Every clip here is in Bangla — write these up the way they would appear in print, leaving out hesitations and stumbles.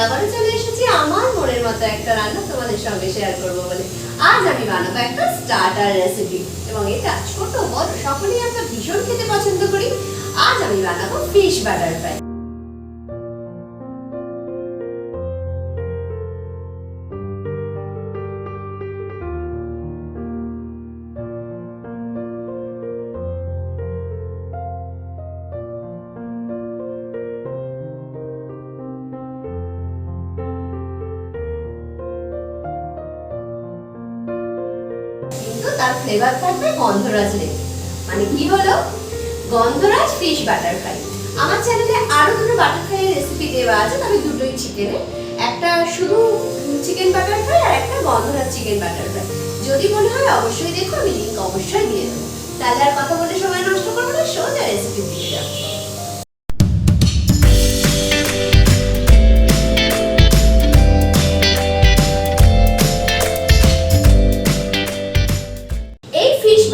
আবারও চলে এসেছি আমার মনের মতো একটা রান্না তোমাদের সঙ্গে শেয়ার করবো বলে। আজ আমি বানাবো একটা স্টার্টার রেসিপি এবং এটা ছোট বড় সকলেই আমরা ভীষণ খেতে পছন্দ করি। আজ আমি বানাবো ফিশ বাটার ফ্রাই। তার ফ্লেভার থাকবে গন্ধরাজ লেবু, মানে কি হলো গন্ধরাজ ফিশ বাটার ফ্রাই। আমার চ্যানেলে আরো দুটো বাটার ফ্রাই রেসিপি দেওয়া আছে, তবে দুটোই চিকেনের, একটা শুধু চিকেন বাটার ফ্রাই আর একটা গন্ধরাজ চিকেন বাটার ফ্রাই। যদি মনে হয় অবশ্যই দেখো, আমি লিংক অবশ্যই দিয়ে দেবো। তাহলে আর কথা বলে সময় নষ্ট করবো না, সোজা রেসিপি দিয়ে যাবো।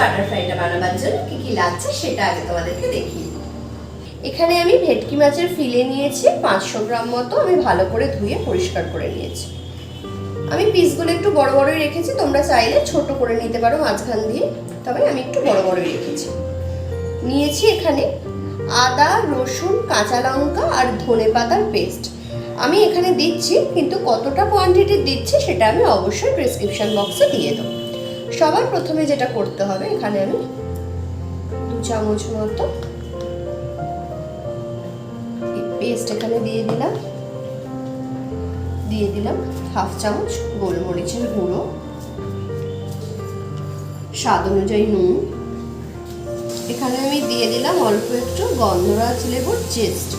বাটার ফ্রাইটা বানাবার জন্য কি কি লাগছে সেটা আগে তোমাদেরকে দেখিয়ে দিই। এখানে আমি ভেটকি মাছের ফিলে নিয়েছি 500 গ্রাম মতো। আমি ভালো করে ধুয়ে পরিষ্কার করে নিয়েছি। আমি পিসগুলো একটু বড় বড়ই রেখেছি, তোমরা চাইলে ছোট করে নিতে পারো মাঝখান দিয়ে, তবে আমি একটু বড় বড়ই রেখেছি। নিয়েছি এখানে আদা, রসুন, কাঁচা লঙ্কা আর ধনেপাতার পেস্ট। আমি এখানে দিচ্ছি, কিন্তু কতটা কোয়ান্টিটি দিচ্ছি সেটা আমি অবশ্যই প্রেসক্রিপশন বক্সে দিয়ে দেবো। সবার প্রথমে যেটা করতে হবে, এখানে আমি 2 চামচ মতো পেস্ট এখানে দিয়ে দিলাম 1/2 চামচ গোলমরিচের গুঁড়ো, স্বাদ অনুযায়ী নুন। এখানে আমি দিয়ে দিলাম অল্প একটু গন্ধরাজ লেবুর জেস্ট,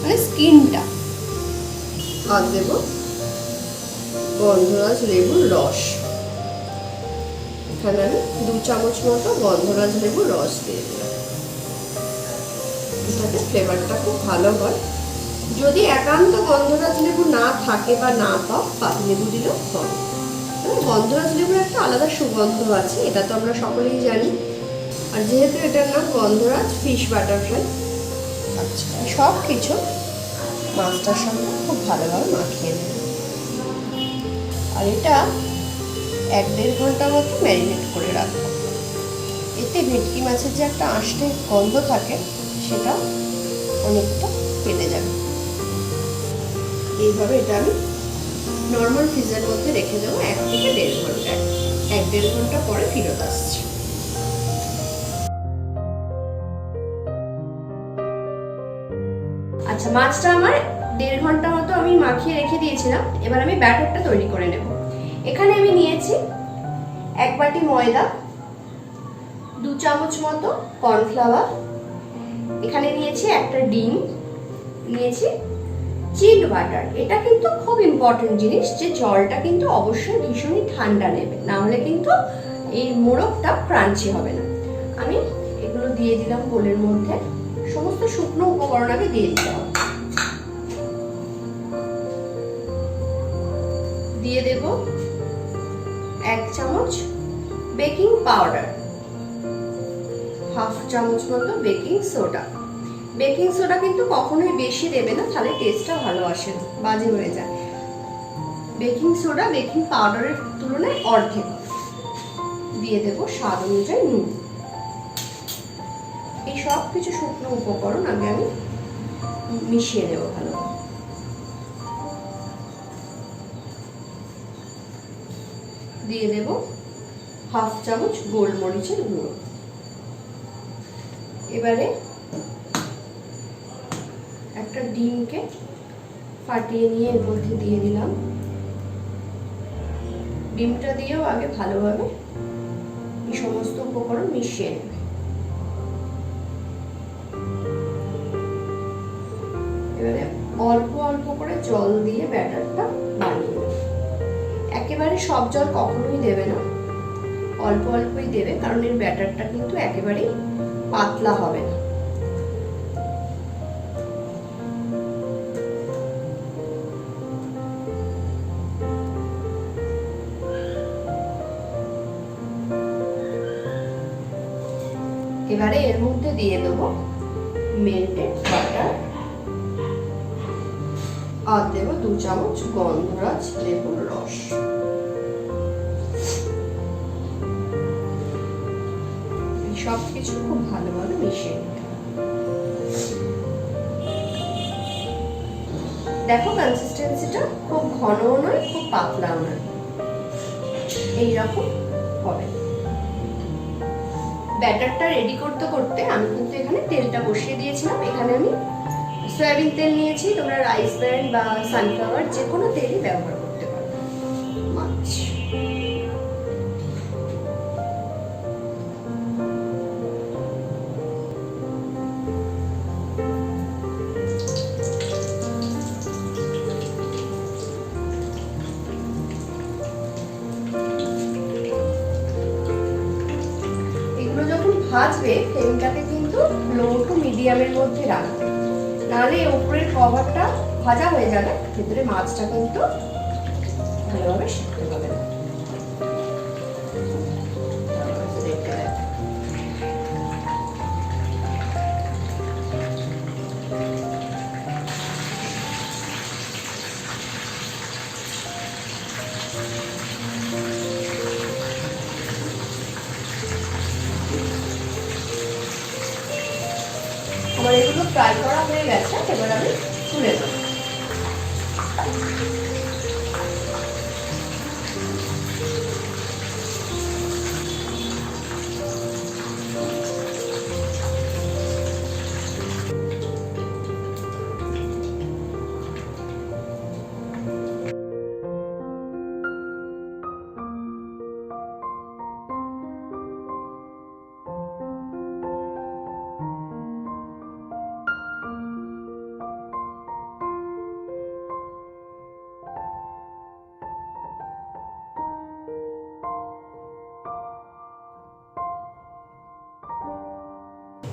মানে স্কিনটা, আর দেব গন্ধরাজ লেবুর রস। এখানে আমি 2 চামচ মতো গন্ধরাজ লেবুর রস দিয়ে দিলাম। এটাতে ফ্লেভারটা খুব ভালো হয়। যদি একান্ত গন্ধরাজ লেবু না থাকে বা না পাও, পাতি লেবু দিলেও হবে। গন্ধরাজ লেবুর একটা আলাদা সুগন্ধ আছে, এটা তো আমরা সকলেই জানি। আর যেহেতু এটার নাম গন্ধরাজ ফিশ বাটার ফ্রাই, আচ্ছা সব কিছু মাছটার সঙ্গে খুব ভালোভাবে মাখিয়ে নেব। আর এটা 1-1.5 ঘন্টা মতো ম্যারিনেট করে রাখবো। এতে ভেটকি মাছের যে একটা আঁশটে গন্ধ থাকে সেটা অনেকটা কেটে যাবে। এইভাবে এটা আমি নর্মাল ফ্রিজের মধ্যে রেখে দেবো 1 থেকে 1.5 ঘন্টা। 1-1.5 ঘন্টা পরে ফেরত আসছি। আচ্ছা, মাছটা আমার 1.5 ঘন্টা মতো আমি মাখিয়ে রেখে দিয়েছিলাম। এবার আমি ব্যাটারটা তৈরি করে নেব। এখানে আমি নিয়েছি 1 বাটি ময়দা, 2 চামচ মতো কর্নফ্লাওয়ার, এখানে নিয়েছি একটা ডিম, নিয়েছি চিল্ড বাটার। এটা কিন্তু খুব ইম্পর্টেন্ট জিনিস, যে জলটা কিন্তু অবশ্যই ভীষণই ঠান্ডা নেবে, না হলে কিন্তু এই মোড়কটা ক্রাঞ্চি হবে না। আমি এগুলো দিয়ে দিলাম বোলের মধ্যে। সমস্ত শুকনো উপকরণ আগে দিয়ে দিতে হবে। দিয়ে দেব 1 চামচ বেকিং পাউডার, 1/2 চামচ মতো বেকিং সোডা। বেকিং সোডা কিন্তু কখনোই বেশি দেবে না, তাহলে টেস্টটা ভালো আসে না, বাজে হয়ে যায়। বেকিং সোডা বেকিং পাউডারের তুলনায় অর্ধেক। দিয়ে দেব স্বাদ অনুযায়ী নুন। এই সব কিছু শুকনো উপকরণ আগে আমি মিশিয়ে নেব ভালো। দিয়ে দেব 1/2 চামচ গোলমরিচের গুঁড়ো। এবারে একটা ডিমকে ফাটিয়ে নিয়ে এর মধ্যে দিয়ে দিলাম। ডিমটা দিয়েও আগে ভালোভাবে এই সমস্ত উপকরণ মিশিয়ে নেবে। এবারে অল্প অল্প করে জল দিয়ে ব্যাটারটা বানিয়ে নেবে। একেবারে সব জল কখনোই দেবে না, অল্প অল্পই দেবে, কারণ এর ব্যাটারটা কিন্তু একেবারেই পাতলা হবে না। এবারে এর মধ্যে দিয়ে দেবো মেল্টেড বাটার। আর দেবো 2 চামচ গন্ধরাজ লেবুর রস। সব কিছু খুব ভালোভাবে মিশিয়ে নিতে হবে। দেখো কনসিস্টেন্সিটা খুব ঘনও নয় খুব পাতলাও নয়, এইরকম হবে। ব্যাটারটা রেডি করতে করতে আমি কিন্তু এখানে তেলটা বসিয়ে দিয়েছিলাম। এখানে আমি সয়াবিন তেল নিয়েছি, তোমরা রাইস ব্র্যান্ড বা সানফ্লাওয়ার যে কোনো তেলই ব্যবহার করতে পারো। মাছ ভাজবে, ফ্লেমটাকে কিন্তু লো টু মিডিয়ামের মধ্যে রাখবে, নাহলে উপরের কভারটা ভাজা হয়ে যাবে, ভিতরে মাছটা কিন্তু ভালোভাবে সিদ্ধ হবে না। আমার এগুলো ফ্রাই করা হয়ে গেছে, এবার আমি তুলে দেবো।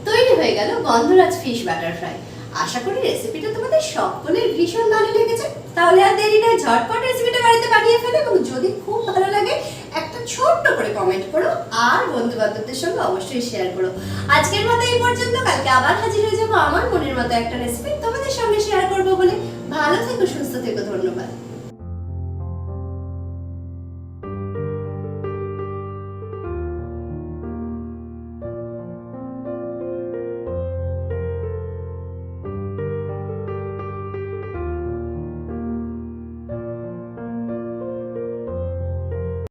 তৈরি হয়ে গেল গন্ধরাজ ফিশ বাটার ফ্রাই। আশা করি রেসিপিটা তোমাদের সকলের ভীষণ ভালো লেগেছে। তাহলে আর দেরি নয়, ঝটপট রেসিপিটা বাড়িতে বানিয়ে ফেলো এবং যদি খুব ভালো লাগে একটা ছোট্ট করে কমেন্ট করো আর বন্ধু বান্ধবদের সঙ্গে অবশ্যই শেয়ার করো। আজকের মতো এই পর্যন্ত, কালকে আবার হাজির হয়ে যাবো আমার মনের মতো একটা রেসিপি তোমাদের সঙ্গে শেয়ার করবো বলে। ভালো থেকো, সুস্থ থেকো, ধন্যবাদ।